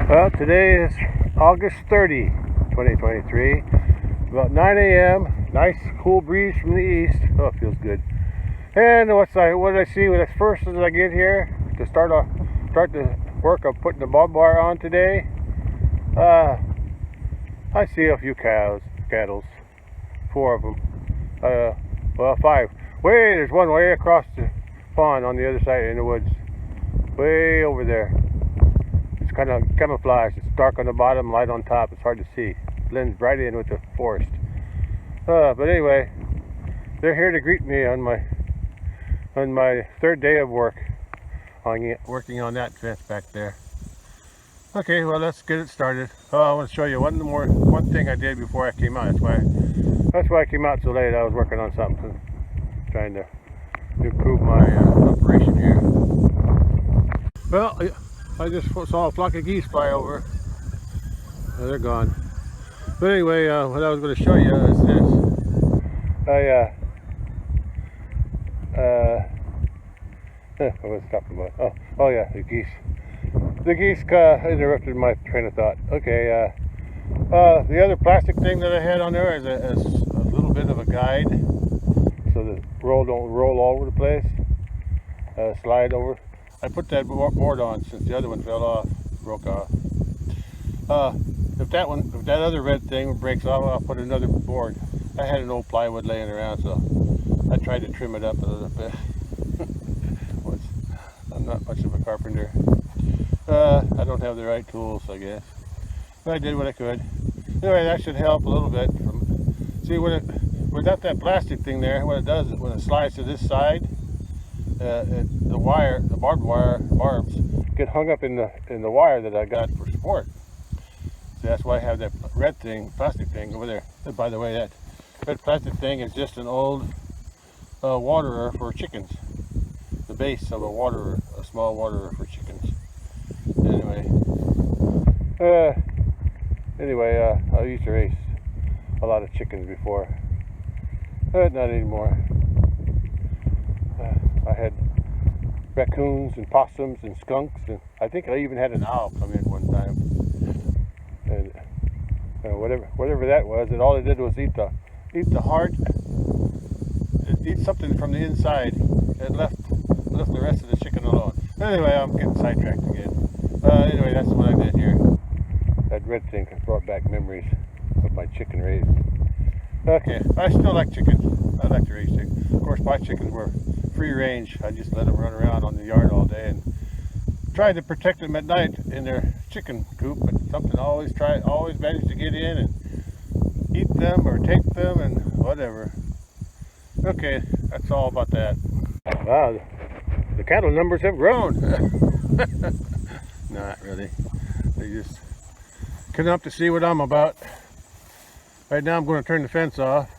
Well, today is August 30, 2023. About 9 a.m. Nice cool breeze from the east. Oh, it feels good. And what did I see when at first as I get here to start the work of putting the barbed wire on today? I see a few cattle, 4 of them. Well, 5. There's one way across the pond on the other side in the woods. Way over there. It's kind of camouflaged. It's dark on the bottom, light on top. It's hard to see. Blends right in with the forest. But anyway, they're here to greet me on my 3rd day of work, working on that fence back there. Okay, well, let's get it started. I want to show you one thing I did before I came out. That's why I came out so late. I was working on something, trying to improve my operation here. Well, I just saw a flock of geese fly over. They're gone. But anyway, what I was going to show you is this. What was I talking about? Oh yeah, the geese. The geese interrupted my train of thought. Okay, the other plastic thing that I had on there is a little bit of a guide, so the roll don't roll all over the place. Slide over. I put that board on since the other one fell off, broke off. If that other red thing breaks off, I'll put another board. I had an old plywood laying around, so I tried to trim it up a little bit. I'm not much of a carpenter. I don't have the right tools, I guess. But I did what I could. Anyway, that should help a little bit. See, without that plastic thing there, what it does is when it slides to this side, the barbs get hung up in the wire that I got for support. So that's why I have that red plastic thing over there. And by the way, that red plastic thing is just an old waterer for chickens. The base of a small waterer for chickens. Anyway, I used to raise a lot of chickens before, but not anymore. I had raccoons and possums and skunks, and I think I even had an owl come in one time. And whatever that was, and all it did was eat the heart, eat something from the inside, and left the rest of the chicken alone. Anyway, I'm getting sidetracked again. Anyway, that's what I did here. That red thing brought back memories of my chicken raising. Okay, I still like chickens. I like to raise chickens. Of course, my chickens were free range. I just let them run around on the yard all day and tried to protect them at night in their chicken coop, but something always managed to get in and eat them or take them and whatever. Okay, that's all about that. Wow, the cattle numbers have grown. Not really. They just come up to see what I'm about. Right now I'm going to turn the fence off.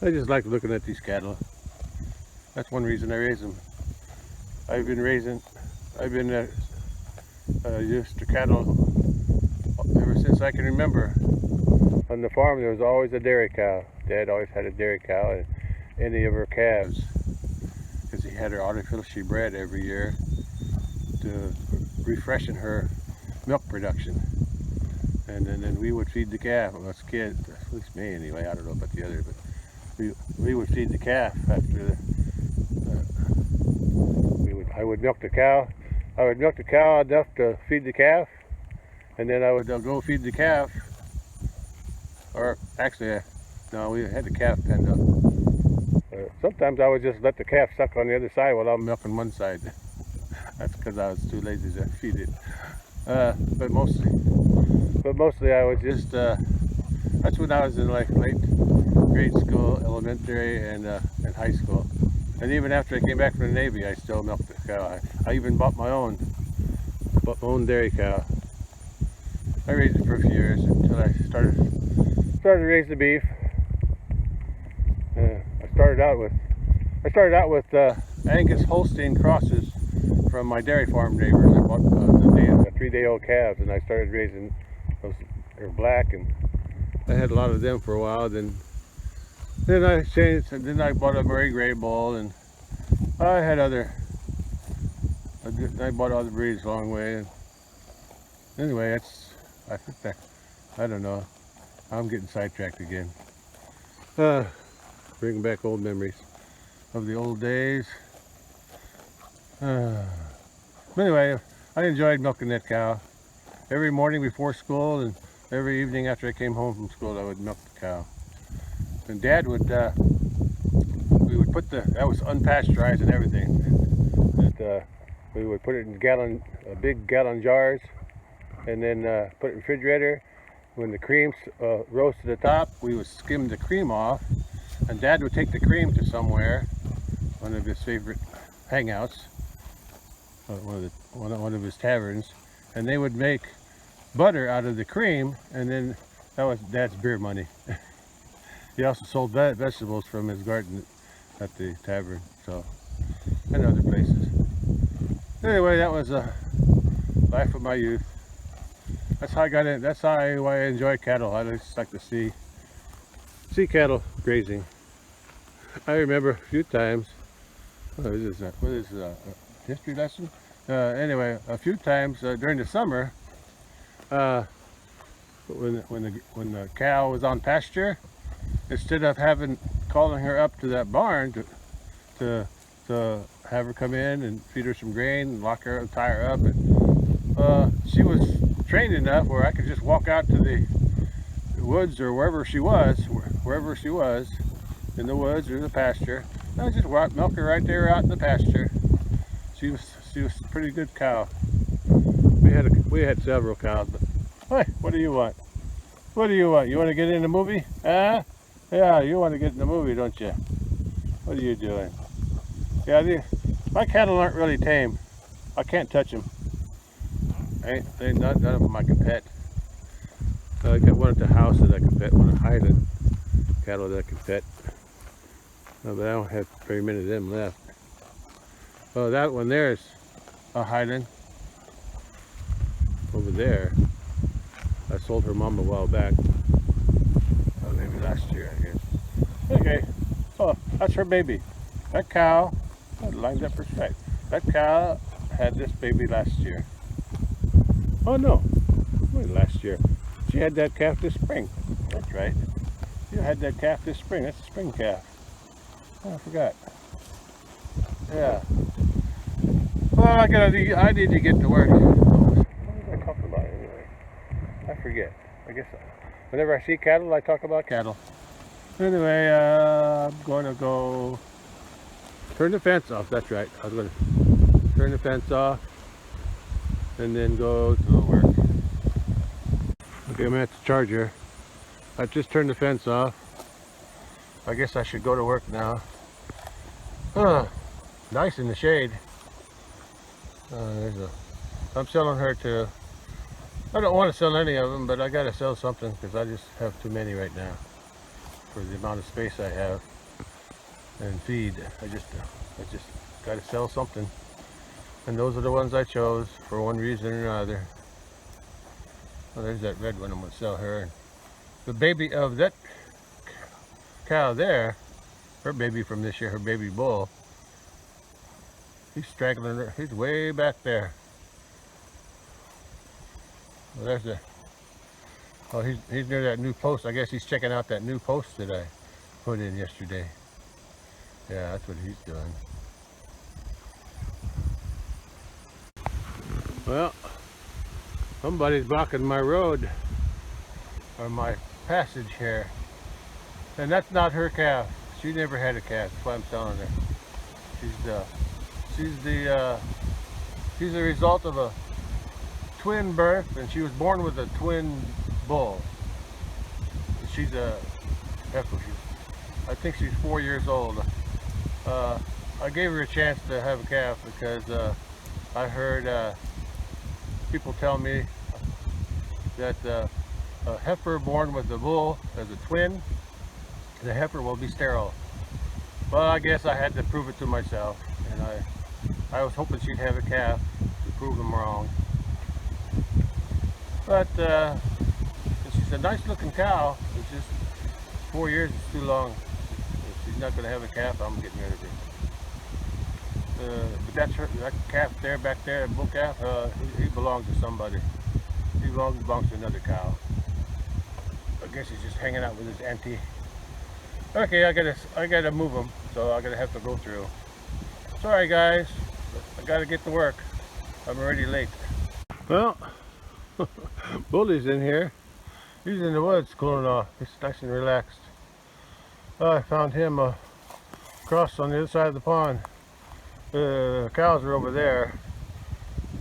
I just like looking at these cattle. That's one reason I raise them. I've been used to cattle ever since I can remember. On the farm there was always a dairy cow. Dad always had a dairy cow and any of her calves, because he had her artificially bred every year to refreshen her milk production. And then we would feed the calf. Well, us kids, at least me anyway, I don't know about the others, but we would feed the calf after I would milk the cow. I would milk the cow enough to feed the calf, and then I would go feed the calf. Or actually, no, we had the calf penned up. Sometimes I would just let the calf suck on the other side while I'm milking one side. That's because I was too lazy to feed it. But mostly I would just. That's when I was in like late grade school, elementary, and high school. And even after I came back from the Navy, I still milked the cow. I even bought my own dairy cow. I raised it for a few years until I started to raise the beef. I started out with Angus Holstein crosses from my dairy farm neighbors. I bought the 3-day-old calves, and I started raising those. They're black, and I had a lot of them for a while. Then I changed, and then I bought a Murray Grey bull, and I bought other breeds along the way. Anyway, I think that, I don't know. I'm getting sidetracked again. Bringing back old memories of the old days. But anyway, I enjoyed milking that cow. Every morning before school and every evening after I came home from school, I would milk the cow. And Dad would, we would put that was unpasteurized and everything. We would put it in big gallon jars, and then put it in the refrigerator. When the cream rose to the top, we would skim the cream off, and Dad would take the cream to somewhere, one of his favorite hangouts, one of his taverns, and they would make butter out of the cream, and then that was Dad's beer money. He also sold vegetables from his garden at the tavern, so, and other places. Anyway, that was a life of my youth. That's how I got in. That's why I enjoy cattle. I just like to see cattle grazing. I remember a few times. What is this? A history lesson? Anyway, a few times during the summer, when the cow was on pasture, instead of calling her up to that barn to have her come in and feed her some grain and lock her up, tie her up, and she was trained enough where I could just walk out to the woods or wherever she was in the woods or the pasture. I just milk her right there out in the pasture. She was a pretty good cow. We had several cows, but hey, what do you want? What do you want? You want to get in the movie? Huh? Yeah, you want to get in the movie, don't you? What are you doing? Yeah, my cattle aren't really tame. I can't touch them. None of them I can pet. I got one at the house that I can pet, one of Highland cattle that I can pet. But I don't have very many of them left. Oh, that one there is a Highland. Over there. I sold her mom a while back. Maybe last year, I guess. Okay. Oh, that's her baby. That cow, lined up perfect. That cow had this baby last year. Oh no, wait, last year. She had that calf this spring. That's right. You had that calf this spring. That's a spring calf. Oh, I forgot. Yeah. Well, I need to get to work. What was I talking about anyway? I forget. I guess whenever I see cattle, I talk about cattle. Anyway, I'm going to go turn the fence off. That's right. I was going to turn the fence off and then go to work. Okay, I'm at the charger. I just turned the fence off. I guess I should go to work now. Nice in the shade. I'm selling her to, I don't want to sell any of them, but I got to sell something because I just have too many right now for the amount of space I have and feed. I just got to sell something, and those are the ones I chose for one reason or another. Well, there's that red one. I'm going to sell her. The baby of that cow there, her baby from this year, her baby bull, he's straggling her. He's way back there. Well, there's the, oh, he's near that new post. I guess he's checking out that new post that I put in yesterday. Yeah, that's what he's doing. Well, somebody's blocking my road or my passage here, and that's not her calf. She never had a calf. That's why I'm selling her. She's the result of a twin birth, and she was born with a twin bull. She's a heifer. I think she's 4 years old. I gave her a chance to have a calf because I heard people tell me that a heifer born with a bull as a twin, the heifer will be sterile. Well, I guess I had to prove it to myself, and I was hoping she'd have a calf to prove them wrong. But she's a nice looking cow. It's just 4 years is too long. If she's not going to have a calf, I'm getting rid of her. But that's her, that calf there, back there, that bull calf, he belongs to somebody. He belongs to another cow. I guess he's just hanging out with his auntie. Okay, I gotta move him, so I gotta have to go through. Sorry guys, I gotta get to work. I'm already late. Well, Bully's in here. He's in the woods cooling off. He's nice and relaxed. I found him across on the other side of the pond. The cows are over there.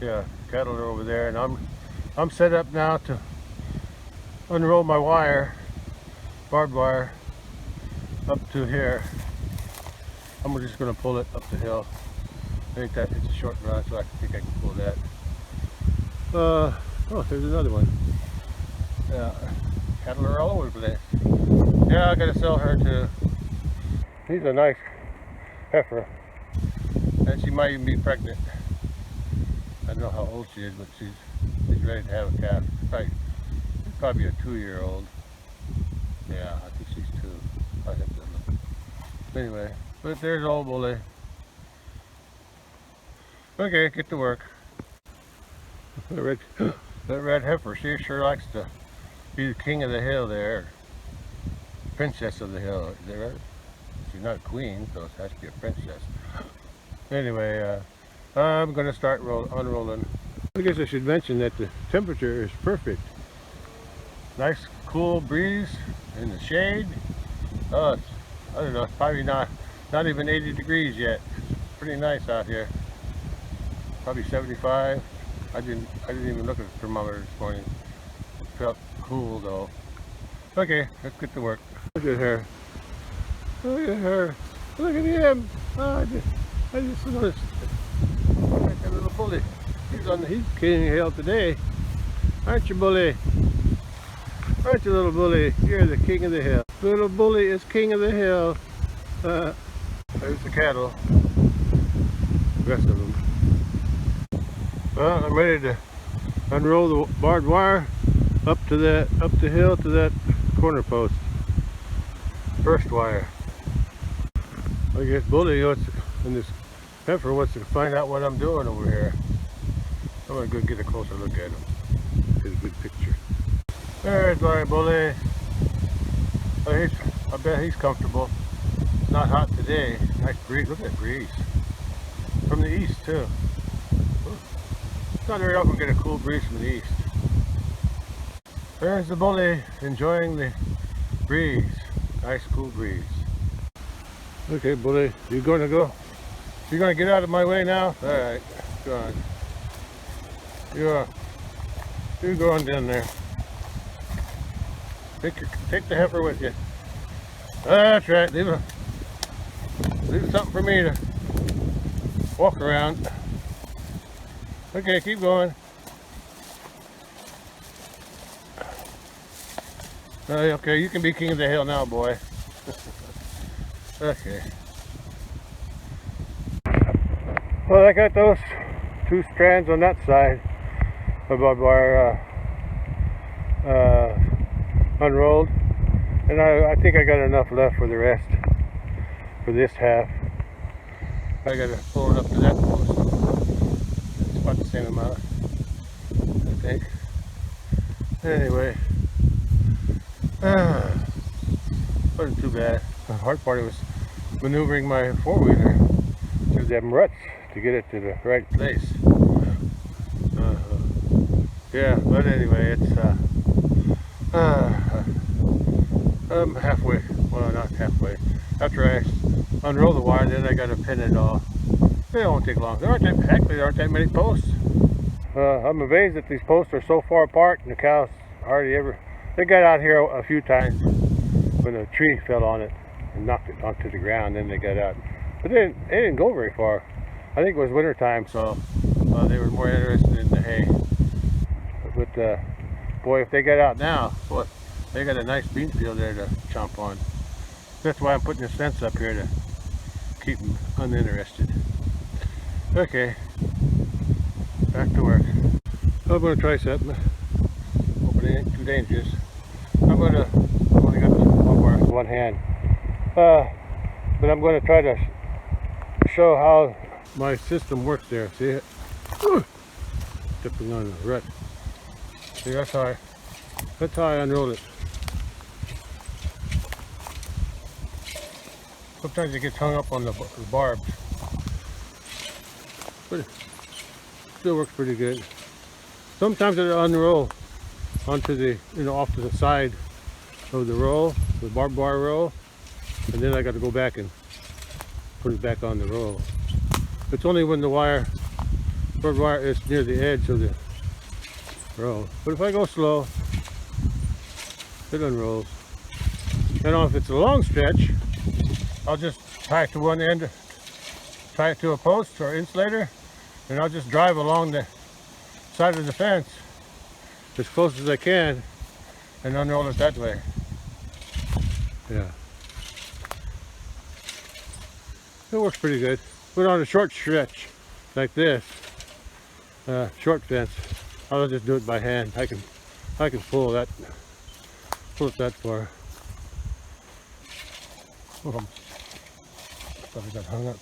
Yeah, cattle are over there, and I'm set up now to unroll my wire, barbed wire, up to here. I'm just going to pull it up the hill. I think that it's a short run, so I think I can pull that. Oh, there's another one. Yeah, cattle are all over the place. Yeah, I gotta sell her too. She's a nice heifer, and she might even be pregnant. I don't know how old she is, but she's ready to have a calf. She's probably a 2-year-old. Yeah, I think she's 2. I have to look. Anyway, but there's old Bully. Okay, get to work. That red heifer, she sure likes to be the king of the hill there. Princess of the hill. She's not a queen, so it has to be a princess. Anyway, I'm going to start unrolling. I guess I should mention that the temperature is perfect. Nice cool breeze in the shade. I don't know, it's probably not even 80 degrees yet. It's pretty nice out here. Probably 75. I didn't even look at the thermometer this morning. It felt cool though. Okay, let's get to work. Look at her. Look at her. Look at him. Oh, I just noticed. That little Bully. He's king of the hill today. Aren't you, Bully? Aren't you, little Bully? You're the king of the hill. Little Bully is king of the hill. There's the cattle. The rest of them. Well, I'm ready to unroll the barbed wire up the hill to that corner post. First wire. I guess Bully and this heifer wants to find out what I'm doing over here. I'm gonna go get a closer look at him. Get a good picture. There's my Bully. Oh, I bet he's comfortable. It's not hot today. Nice breeze. Look at that breeze. From the east too. It's not very often get a cool breeze from the east. There's the Bully enjoying the breeze. Nice cool breeze. Okay, Bully, you're gonna get out of my way now? Alright, go on. You're going down there. Take the heifer with you. That's right, leave something for me to walk around. Okay, keep going. Okay, you can be king of the hill now, boy. Okay. Well, I got those 2 strands on that side of barbed wire unrolled, and I think I got enough left for the rest, for this half. I gotta pull it up to that post. It's about the same amount, I think. Anyway, wasn't too bad. The hard part was maneuvering my 4-wheeler through them ruts to get it to the right place. Yeah, but anyway, it's I'm halfway. Well, not halfway. After I unroll the wire, then I gotta pin it all. It won't take long. There aren't that many posts. I'm amazed that these posts are so far apart, and the cows hardly ever. They got out here a few times when a tree fell on it and knocked it onto the ground. Then they got out, but they didn't go very far. I think it was winter time, so they were more interested in the hay. But boy, if they got out now, boy, they got a nice bean field there to chomp on. That's why I'm putting this fence up here to keep them uninterested. Okay, back to work. I'm gonna try something. Hopefully it ain't too dangerous. I've only got the wire in one hand. But I'm going to try to show how my system works there. See it? Stepping on the rut. See, that's how I unroll it. Sometimes it gets hung up on the barbs, but it still works pretty good. Sometimes it'll unroll onto the, off to the side of the roll, the barbed wire roll, and then I got to go back and put it back on the roll. It's only when the barbed wire is near the edge of the roll. But if I go slow, it unrolls. And if it's a long stretch, I'll just tie it to one end, tie it to a post or insulator, and I'll just drive along the side of the fence as close as I can and unroll it that way. Yeah. It works pretty good. But on a short stretch like this, short fence, I'll just do it by hand. I can pull it that far. Oh, probably got hung up.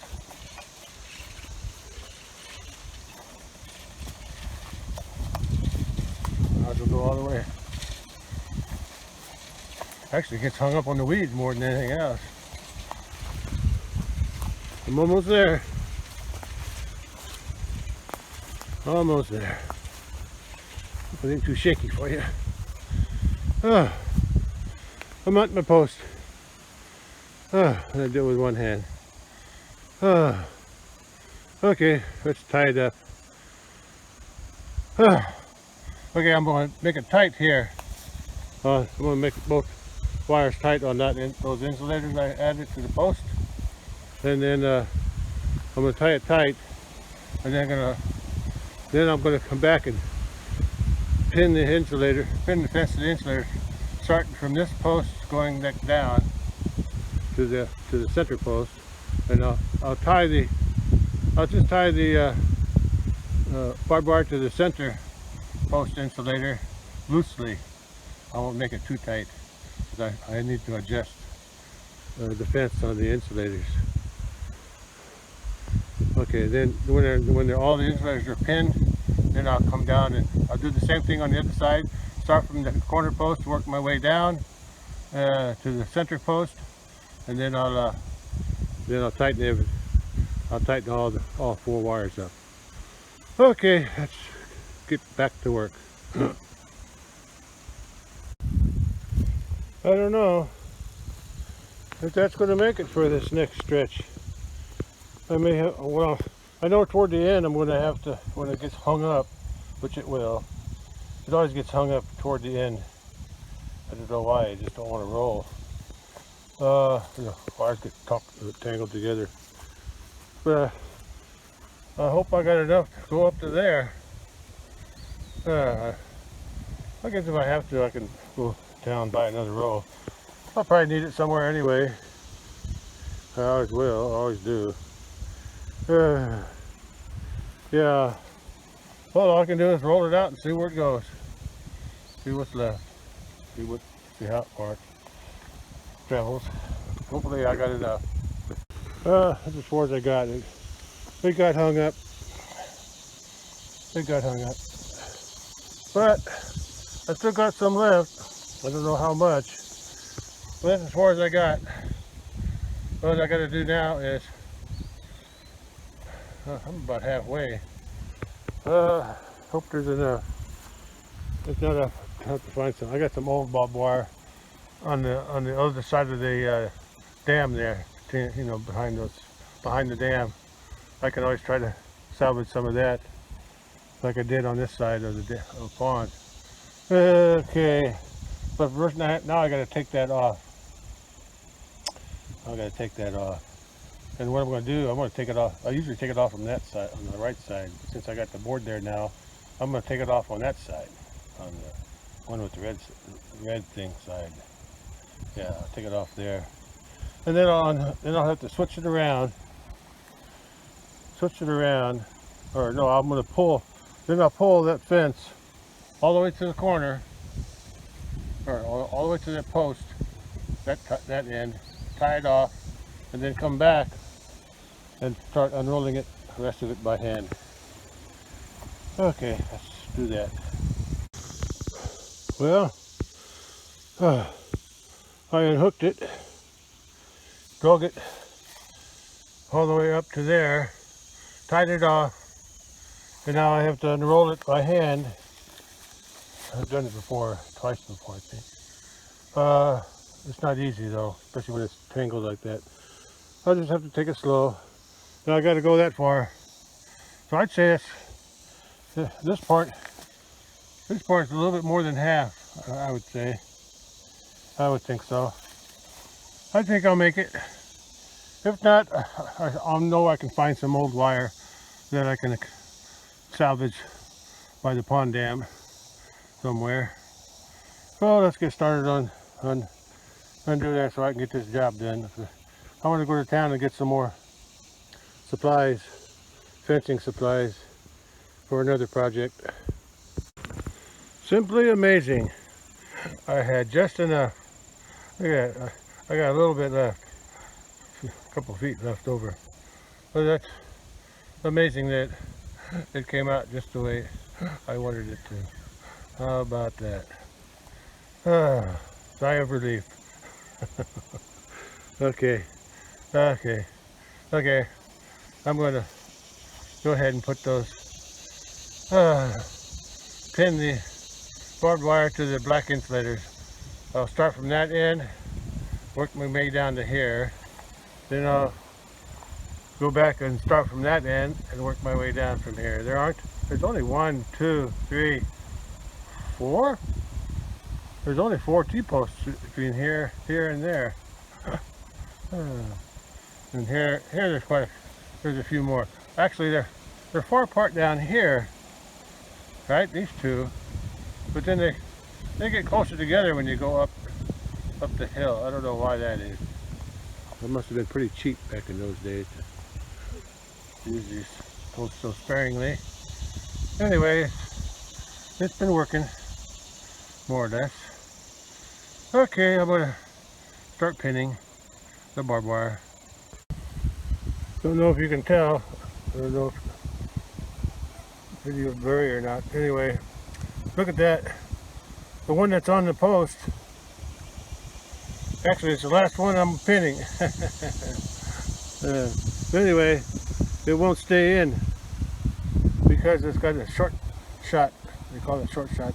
I'll go all the way. Actually, it gets hung up on the weeds more than anything else. I'm almost there. Almost there. Hope it ain't too shaky for you. I'm at my post. And I do it with one hand. Okay, let's tie it up. Okay, I'm going to make it tight here. I'm going to make both wires tight on those insulators I added to the post. And then I'm going to tie it tight. And then I'm going to come back and pin the fence to the insulator, starting from this post going down to the center post. And I'll just tie the barbed wire to the center post insulator loosely. I won't make it too tight because I need to adjust the fence on the insulators. Okay, then when all the insulators are pinned, then I'll come down and I'll do the same thing on the other side. Start from the corner post, work my way down to the center post, and then I'll tighten all four wires up. Okay, let's get back to work. I don't know if that's going to make it for this next stretch. I may have, well, I know toward the end I'm going to have to, when it gets hung up, which it will. It always gets hung up toward the end. I don't know why, I just don't want to roll. Wires get tangled together. But I hope I got enough to go up to there. I guess if I have to, I can go down and buy another roll. I'll probably need it somewhere anyway. I always will, I always do. Yeah. Well, all I can do is roll it out and see where it goes. See what's left. See how far it travels. Hopefully I got enough. That's as far as I got it. It got hung up. But I still got some left. I don't know how much. But that's as far as I got. What I got to do now is, I'm about halfway. Hope there's enough. If not, I have to find some. I got some old barbed wire on the other side of the dam there. Behind the dam. I can always try to salvage some of that, like I did on this side of the pond. Okay, but first now I got to take that off. And what I'm going to do, I'm going to take it off. I usually take it off from that side, on the right side. Since I got the board there now, I'm going to take it off on that side, on the one with the red thing side. Yeah, I'll take it off there. And then I'll have to switch it around. Or no, I'm going to pull. Then I'll pull that fence all the way to the corner, or all the way to that post, that end, tie it off, and then come back and start unrolling it, the rest of it by hand. Okay, let's do that. Well, I unhooked it, drug it all the way up to there, tied it off, and now I have to unroll it by hand. I've done it before, twice before I think. It's not easy though, especially when it's tangled like that. I'll just have to take it slow. Now I got to go that far. So I'd say this part is a little bit more than half, I would say. I would think so. I think I'll make it. If not, I'll know I can find some old wire that I can salvage by the pond dam somewhere. Well, let's get started on doing that so I can get this job done. I want to go to town and get some more supplies, fencing supplies for another project. Simply amazing. I had just enough. I got a little bit left, a couple feet left over. But that's amazing that it came out just the way I wanted it to. How about that? Sigh of relief. Okay. I'm going to go ahead and put those, pin the barbed wire to the black insulators. I'll start from that end, work my way down to here. Then I'll go back and start from that end and work my way down from here. There's only 1, 2, 3, 4? There's only 4 T-posts between here, and there. And here there's a few more. Actually, they're far apart down here, right? These two, but then they get closer together when you go up the hill. I don't know why that is. It must have been pretty cheap back in those days to use these posts so sparingly. Anyway, it's been working more or less. Okay, I'm gonna start pinning the barbed wire. Don't know if you can tell. I don't know if video is blurry or not. Anyway, look at that. The one that's on the post. Actually, it's the last one I'm pinning. Anyway, it won't stay in because it's got a short shot. They call it short shot.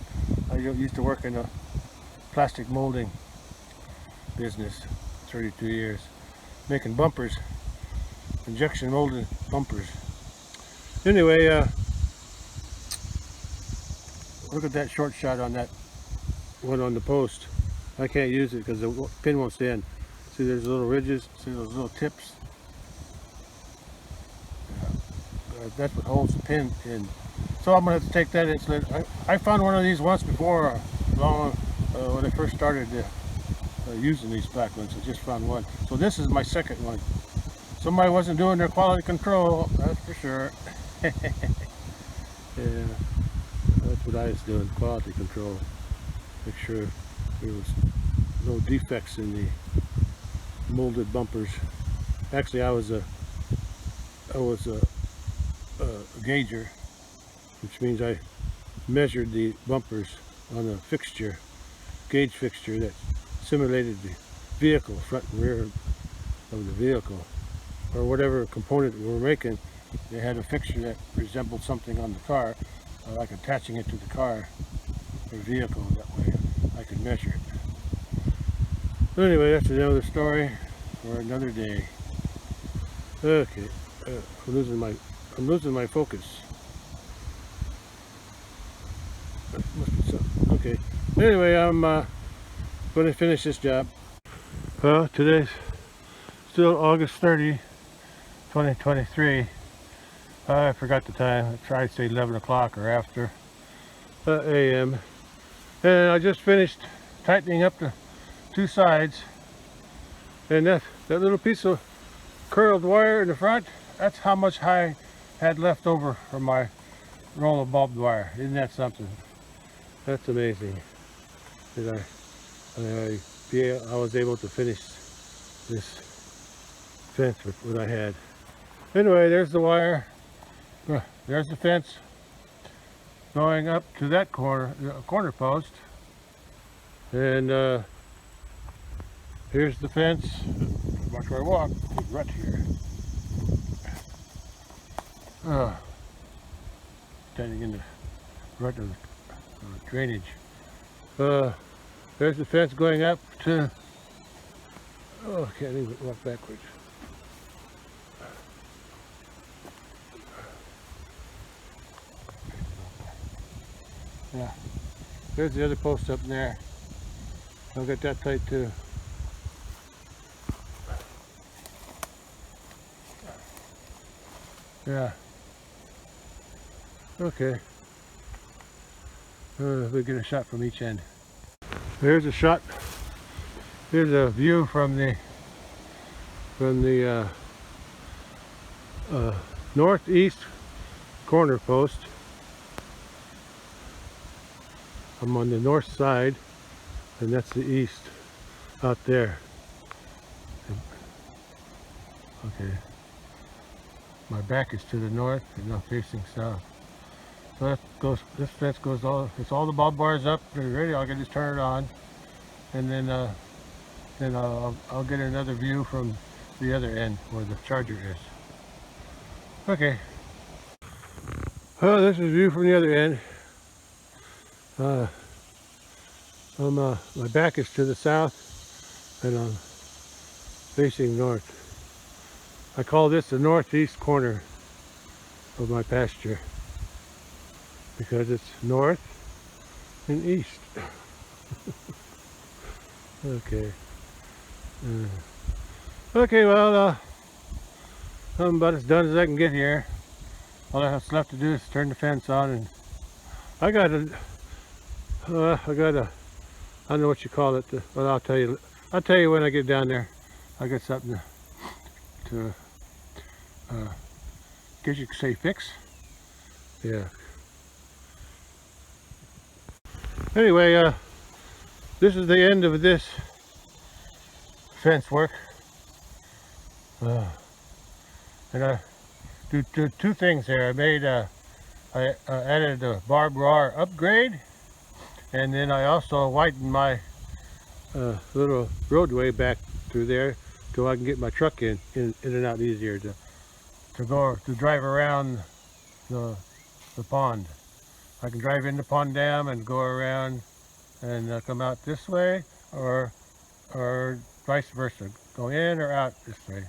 I used to work in a plastic molding business, 32 years, making bumpers, injection molded bumpers. Anyway, look at that short shot on that one on the post. I can't use it because the pin won't stay in. See, there's little ridges. See those little tips? That's what holds the pin in. So I'm gonna have to take that insulator. I found one of these once before, when I first started using these black ones. I just found one. So this is my second one. Somebody wasn't doing their quality control, that's for sure. Yeah, that's what I was doing, quality control. Make sure there was no defects in the molded bumpers. Actually, I was a gauger, which means I measured the bumpers on a fixture, gauge fixture that simulated the vehicle, front and rear of the vehicle, or whatever component we were making. They had a fixture that resembled something on the car, like attaching it to the car or vehicle. That way I could measure it. But anyway, that's another story for another day. Okay, I'm losing my focus. Must be something. Okay. Anyway, I'm going to finish this job. Well, today's still August 30, 2023. I forgot the time. I tried to say 11 o'clock or after a.m. And I just finished tightening up the 2 sides. And that little piece of curled wire in the front, that's how much I had left over from my roll of barbed wire. Isn't that something? That's amazing. I was able to finish this fence with what I had. Anyway, there's the wire. There's the fence going up to that corner post. And here's the fence. Watch where I walk. There's rut here. Standing in the rut of drainage. There's the fence going up to. Oh, I can't even walk backwards. Yeah. There's the other post up there. I'll get that tight too. Yeah. Okay. We'll get a shot from each end. There's a shot. Here's a view from the northeast corner post. I'm on the north side, and that's the east out there. Okay. My back is to the north and I'm facing south. So that goes, this fence goes it's all the barbed wires up, they're ready. I can just turn it on, and then I'll get another view from the other end where the charger is. Okay. Oh, this is a view from the other end. My back is to the south and I'm facing north. I call this the northeast corner of my pasture because it's north and east. Okay. Okay, well, I'm about as done as I can get here. All that's left to do is turn the fence on, and I don't know what you call it, but I'll tell you when I get down there. I got something to guess you could say fix. Yeah. Anyway, this is the end of this fence work. And I do two things here. I added a barbed wire upgrade, and then I also widened my little roadway back through there so I can get my truck in and out easier to drive around the pond. I can drive in the pond dam and go around and come out this way, or vice versa, go in or out this way.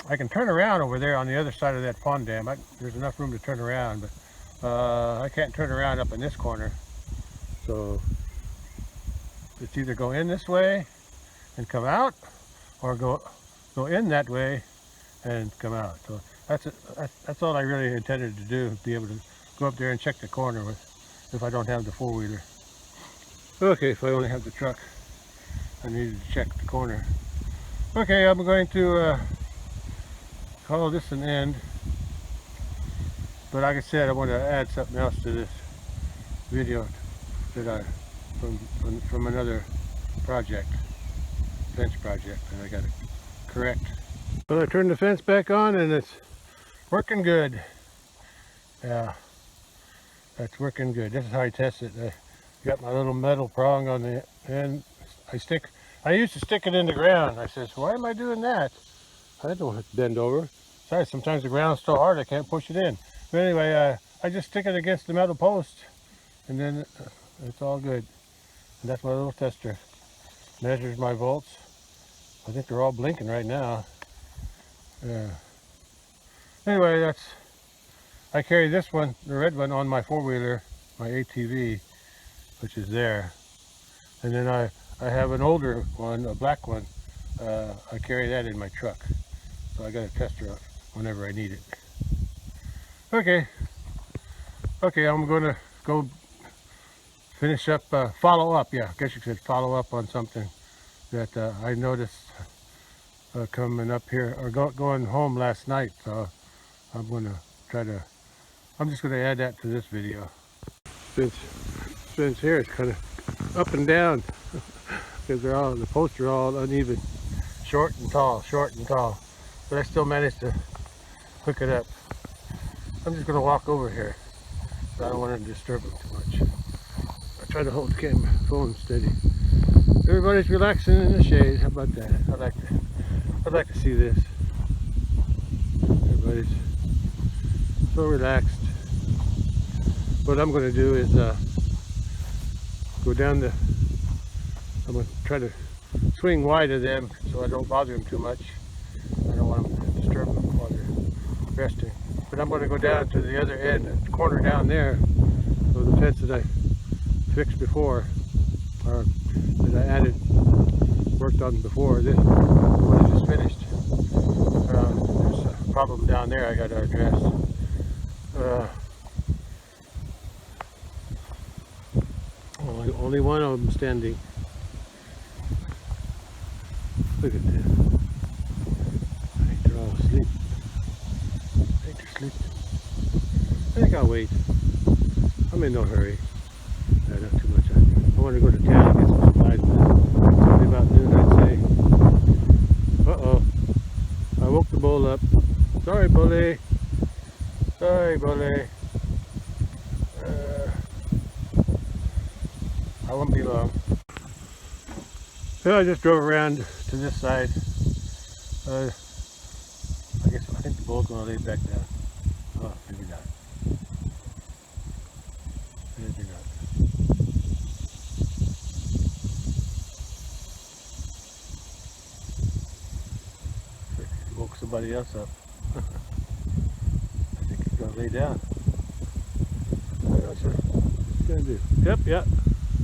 I can turn around over there on the other side of that pond dam. There's enough room to turn around, but I can't turn around up in this corner. So it's either go in this way and come out, or go in that way and come out. So that's all I really intended to do, be able to go up there and check the corner if I don't have the four-wheeler. Okay, if I only have the truck, I needed to check the corner. Okay, I'm going to call this an end, but like I said, I want to add something else to this video that from another project, fence project, and I got it correct. Well, I turned the fence back on and it's working good. Yeah, that's working good. This is how I test it. I got my little metal prong on the end. I used to stick it in the ground. I says, why am I doing that? I don't have to bend over. Besides, sometimes the ground's so hard I can't push it in. But anyway, I just stick it against the metal post, and then it's all good. And that's my little tester. Measures my volts. I think they're all blinking right now. Anyway, I carry this one, the red one, on my four-wheeler, my ATV, which is there. And then I have an older one, a black one. I carry that in my truck. So I got a tester whenever I need it. Okay, I'm going to go finish up, follow up, yeah, I guess you could follow up on something that I noticed coming up here, or going home last night. So I'm going to I'm just going to add that to this video. Fence here is kind of up and down because the posts are all uneven, short and tall, but I still managed to hook it up. I'm just going to walk over here. I don't want to disturb them too much. I try to hold the camera phone steady. Everybody's relaxing in the shade. How about that? I'd like to see this. Everybody's so relaxed. What I'm going to do is go down the. I'm going to try to swing wide of them so I don't bother them too much. I don't want them to disturb them while they're resting. But I'm going to go down to the other end, the corner down there of the fence that I fixed before, or that I worked on before. This one I just finished. There's a problem down there I got to address. Only one of them standing. Look at this. I think they're all asleep. I think they're sleeping. I think I'll wait. I'm in no hurry. Not too much. I want to go to town and get some supplies. It's only about noon, I'd say. Uh-oh. I woke the bull up. Sorry, bully. Sorry, bully. I won't be long. So I just drove around to this side. I think the bull's going to lay back down. Oh, maybe not. Maybe not. He woke somebody else up. I think he's going to lay down. I'm not sure what he's going to do. Yep.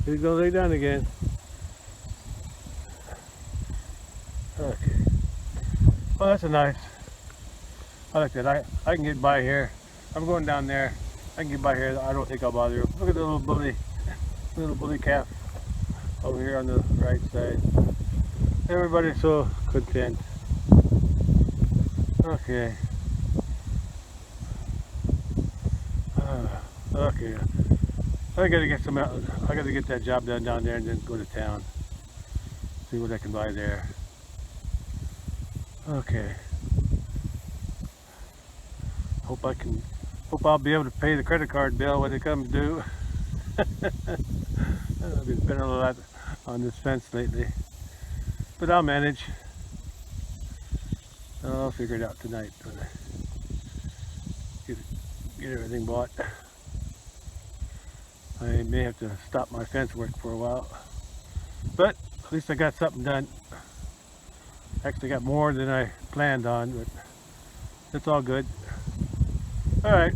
He's going to lay down again. Okay. Well, that's a nice. I like that. I can get by here. I'm going down there. I can get by here. I don't think I'll bother him. Look at the little bully calf over here on the right side. Everybody's so content. Okay. Okay. I gotta get that job done down there and then go to town. See what I can buy there. Okay. Hope I'll be able to pay the credit card bill when it comes due. I've been spending a lot on this fence lately, but I'll manage. I'll figure it out tonight when I get everything bought. I may have to stop my fence work for a while, but at least I got something done. Actually got more than I planned on, but it's all good. Alright,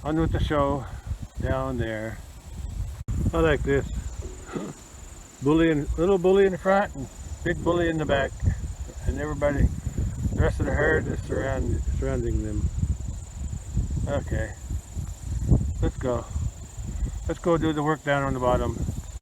on with the show down there. I like this. Little bully in the front and big bully in the back. And everybody, the rest of the herd is surrounding them. Okay, let's go. Let's go do the work down on the bottom.